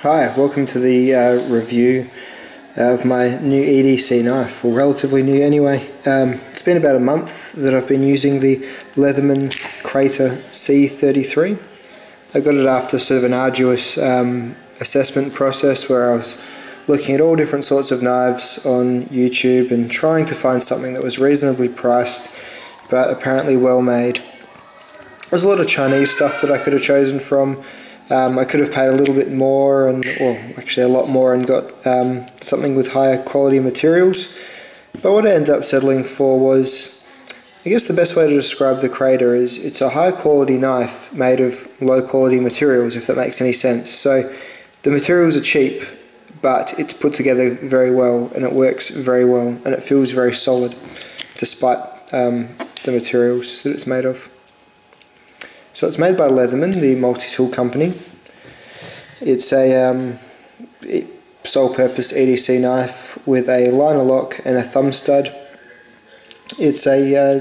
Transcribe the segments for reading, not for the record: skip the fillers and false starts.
Hi, welcome to the review of my new EDC knife, or relatively new anyway. It's been about a month that I've been using the Leatherman C33. I got it after sort of an arduous assessment process where I was looking at all different sorts of knives on YouTube and trying to find something that was reasonably priced but apparently well made. There's a lot of Chinese stuff that I could have chosen from. I could have paid a little bit more, or actually a lot more, and got something with higher quality materials. But what I ended up settling for was, I guess the best way to describe the Crater is it's a high quality knife made of low quality materials, if that makes any sense. So the materials are cheap, but it's put together very well, and it works very well, and it feels very solid despite the materials that it's made of. So it's made by Leatherman, the multi-tool company. It's a sole-purpose EDC knife with a liner lock and a thumb stud. It's a,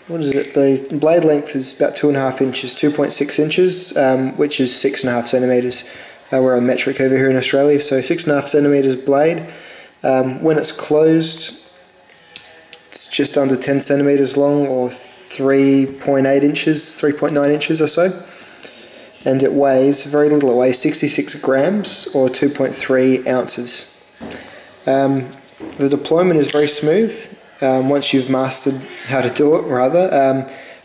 the blade length is about 2.5 inches, 2.6 inches, which is 6.5 centimeters. We're on metric over here in Australia, so 6.5 centimeters blade. When it's closed, it's just under 10 centimeters long, or 3.8 inches, 3.9 inches or so, and it weighs very little. It weighs 66 grams or 2.3 ounces. The deployment is very smooth once you've mastered how to do it, rather.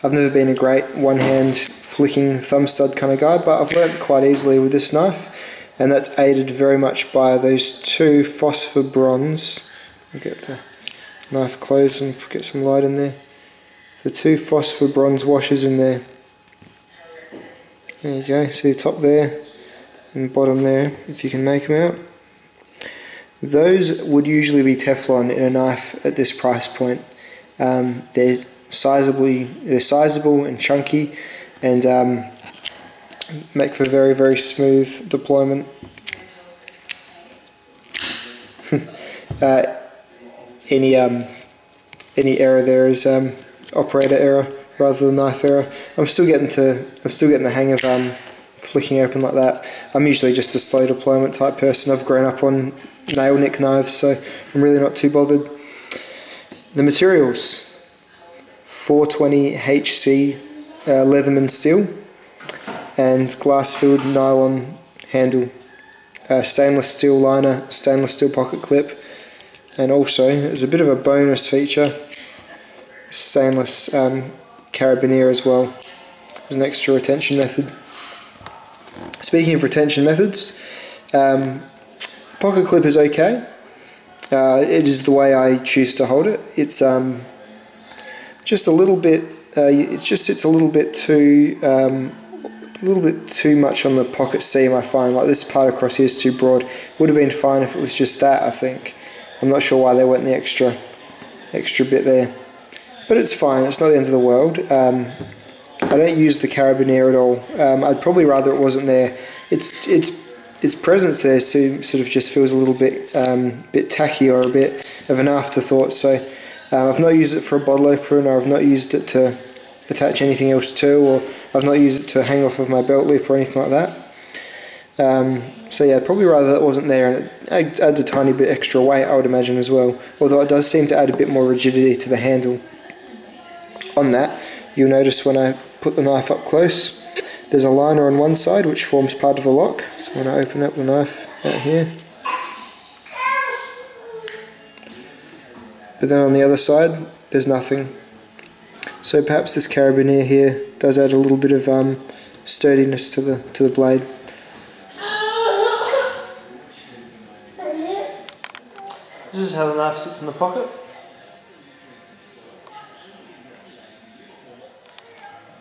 I've never been a great one-hand flicking thumb stud kind of guy, but I've learnt quite easily with this knife, and that's aided very much by those two phosphor bronze. I'll get the knife closed and get some light in there. The two phosphor bronze washers in there. There you go, see the top there and bottom there, if you can make them out. Those would usually be Teflon in a knife at this price point. They're sizable and chunky, and make for very, very smooth deployment. Any error there is operator error rather than knife error. I'm still getting the hang of flicking open like that. I'm usually just a slow deployment type person. I've grown up on nail nick knives, so I'm really not too bothered. The materials: 420 HC Leatherman steel and glass-filled nylon handle, stainless steel liner, stainless steel pocket clip, and also, as a bit of a bonus feature, stainless carabiner as well as an extra retention method. Speaking of retention methods, pocket clip is okay. It is the way I choose to hold it. It's just a little bit. It just sits a little bit too much on the pocket seam. I find like this part across here is too broad. Would have been fine if it was just that, I think. I'm not sure why they went the extra bit there. But it's fine, it's not the end of the world. I don't use the carabiner at all. I'd probably rather it wasn't there. Its presence there sort of just feels a little bit tacky, or a bit of an afterthought. So I've not used it for a bottle opener, or I've not used it to attach anything else to, or I've not used it to hang off of my belt loop or anything like that. So yeah, I'd probably rather that wasn't there, and it adds a tiny bit extra weight, I would imagine, as well. Although it does seem to add a bit more rigidity to the handle. On that, you'll notice when I put the knife up close, there's a liner on one side which forms part of the lock. So when I open up the knife out here, but then on the other side there's nothing. So perhaps this carabiner here does add a little bit of sturdiness to the blade. This is how the knife sits in the pocket.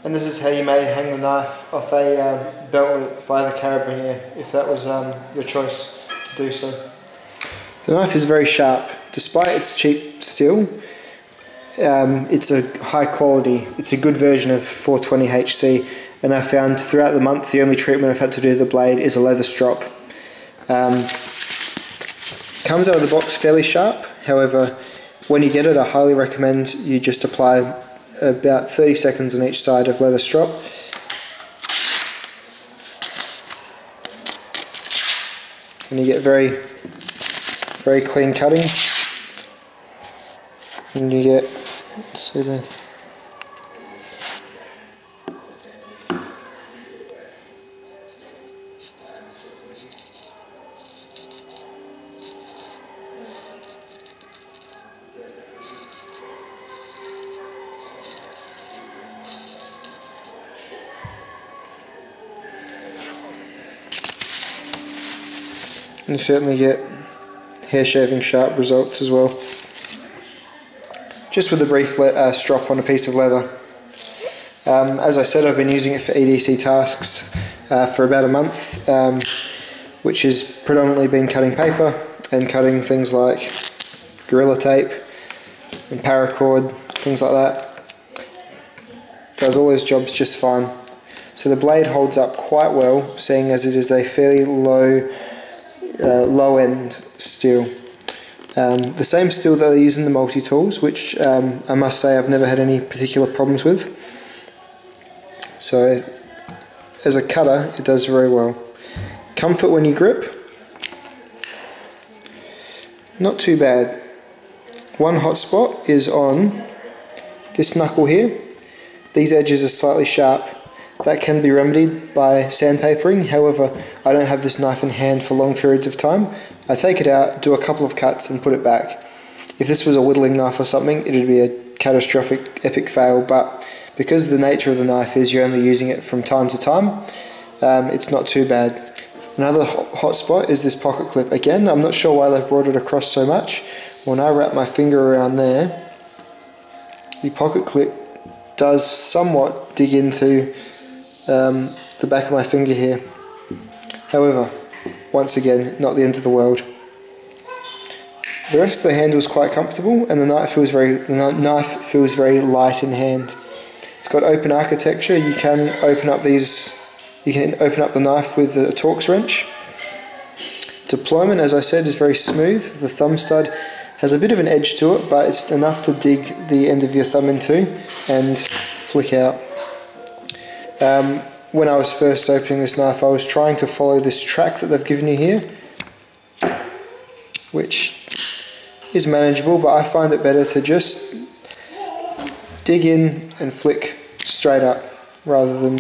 And this is how you may hang the knife off a belt loop via the carabiner, if that was your choice to do so. The knife is very sharp. Despite its cheap steel, it's a high quality, it's a good version of 420 HC, and I found throughout the month the only treatment I've had to do to the blade is a leather strop. Comes out of the box fairly sharp, however when you get it I highly recommend you just apply about 30 seconds on each side of leather strop. and you get very clean cutting, and you get, let's see there. You certainly get hair shaving sharp results as well, just with a brief strop on a piece of leather. As I said, I've been using it for EDC tasks for about a month, which has predominantly been cutting paper and cutting things like Gorilla Tape and paracord, things like that. Does all those jobs just fine. So the blade holds up quite well, seeing as it is a fairly low end steel. The same steel that I use in the multi-tools, which I must say I've never had any particular problems with. So as a cutter, it does very well. Comfort when you grip, not too bad. One hot spot is on this knuckle here. These edges are slightly sharp. That can be remedied by sandpapering. However, I don't have this knife in hand for long periods of time. I take it out, do a couple of cuts and put it back. If this was a whittling knife or something, it would be a catastrophic, epic fail, but because the nature of the knife is you're only using it from time to time, it's not too bad. Another hot spot is this pocket clip. Again, I'm not sure why they've brought it across so much. When I wrap my finger around there, the pocket clip does somewhat dig into the back of my finger here. However, once again, not the end of the world. The rest of the handle is quite comfortable, and the knife feels very light in hand. It's got open architecture. You can open up the knife with a Torx wrench. Deployment, as I said, is very smooth. The thumb stud has a bit of an edge to it, but it's enough to dig the end of your thumb into and flick out. When I was first opening this knife, I was trying to follow this track that they've given you here, which is manageable, but I find it better to just dig in and flick straight up rather than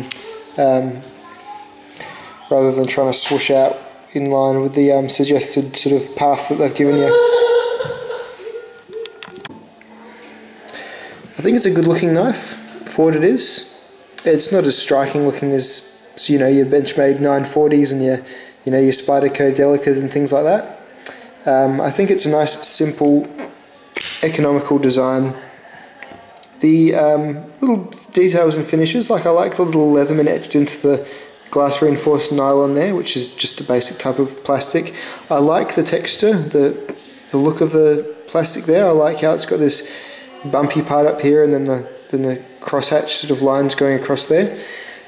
trying to swoosh out in line with the suggested sort of path that they've given you. I think it's a good looking knife for what it is. It's not as striking looking as, you know, your Benchmade 940s and your Spyderco Delicas and things like that. I think it's a nice, simple, economical design. The little details and finishes, like I like the little Leatherman etched into the glass reinforced nylon there, which is just a basic type of plastic. I like the texture, the look of the plastic there. I like how it's got this bumpy part up here and then the crosshatch sort of lines going across there.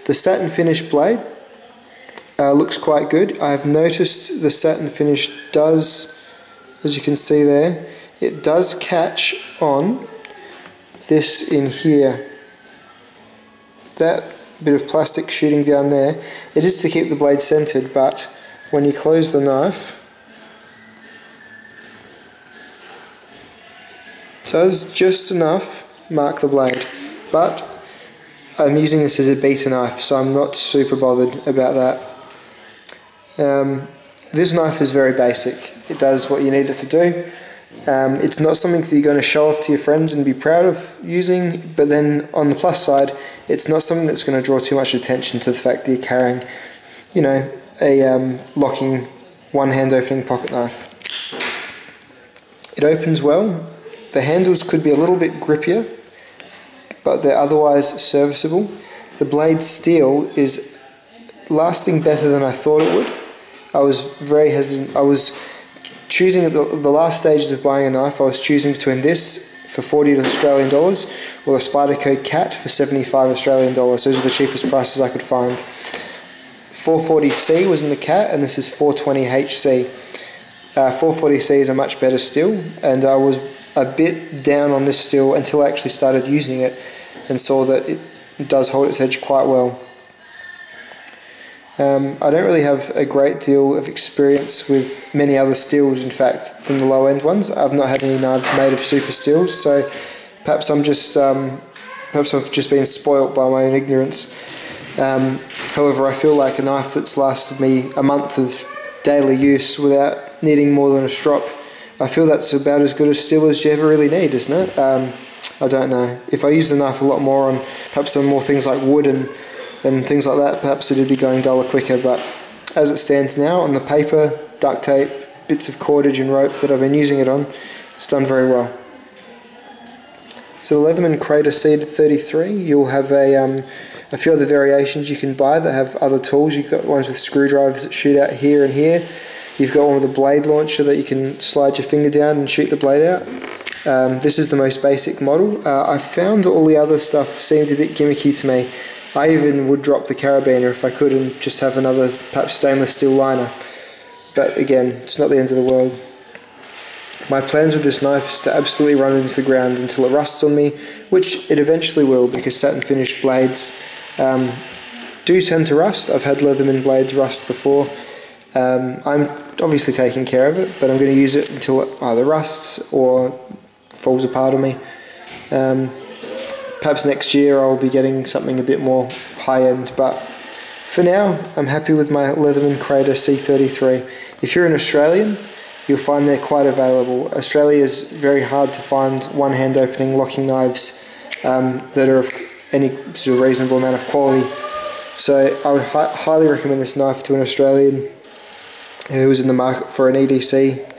The satin finish blade looks quite good. I've noticed the satin finish does, as you can see there, it does catch on this in here. That bit of plastic shooting down there, it is to keep the blade centered, but when you close the knife, it does just enough mark the blade. But I'm using this as a beta knife, so I'm not super bothered about that. This knife is very basic. It does what you need it to do. It's not something that you're going to show off to your friends and be proud of using, but then on the plus side, it's not something that's going to draw too much attention to the fact that you're carrying, you know, a locking one-hand opening pocket knife. It opens well. The handles could be a little bit grippier, but they're otherwise serviceable. The blade steel is lasting better than I thought it would. I was very hesitant. I was choosing at the last stages of buying a knife, I was choosing between this for $40 Australian dollars or the Spyderco Cat for $75 Australian dollars. Those are the cheapest prices I could find. 440C was in the Cat, and this is 420HC. 440C is a much better steel, and I was a bit down on this steel until I actually started using it and saw that it does hold its edge quite well. I don't really have a great deal of experience with many other steels, in fact, than the low end ones. I've not had any knives made of super steels, so perhaps I've just been spoilt by my own ignorance. However, I feel like a knife that's lasted me a month of daily use without needing more than a strop, I feel that's about as good a steel as you ever really need, isn't it? I don't know. If I used the knife a lot more on perhaps on more things like wood and things like that, perhaps it would be going duller quicker, but as it stands now, on the paper, duct tape, bits of cordage and rope that I've been using it on, it's done very well. So the Leatherman C33, you'll have a few other variations you can buy that have other tools. You've got ones with screwdrivers that shoot out here and here. You've got one with a blade launcher that you can slide your finger down and shoot the blade out. This is the most basic model. I found all the other stuff seemed a bit gimmicky to me. I even would drop the carabiner if I could and just have another perhaps stainless steel liner. But again, it's not the end of the world. My plans with this knife is to absolutely run it into the ground until it rusts on me, which it eventually will, because satin finished blades do tend to rust. I've had Leatherman blades rust before. I'm obviously taking care of it, but I'm going to use it until it either rusts or falls apart on me. Perhaps next year I'll be getting something a bit more high-end, but for now I'm happy with my Leatherman C33. If you're an Australian, you'll find they're quite available. Australia is very hard to find one-hand opening locking knives that are of any sort of reasonable amount of quality. So I would highly recommend this knife to an Australian who is in the market for an EDC.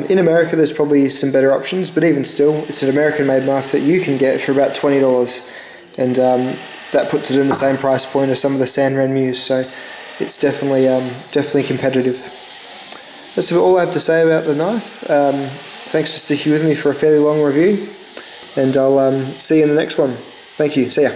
In America there's probably some better options, but even still, it's an American made knife that you can get for about $20, and that puts it in the same price point as some of the Sanren Muse, so it's definitely competitive. That's all I have to say about the knife. Thanks for sticking with me for a fairly long review, and I'll see you in the next one. Thank you, see ya.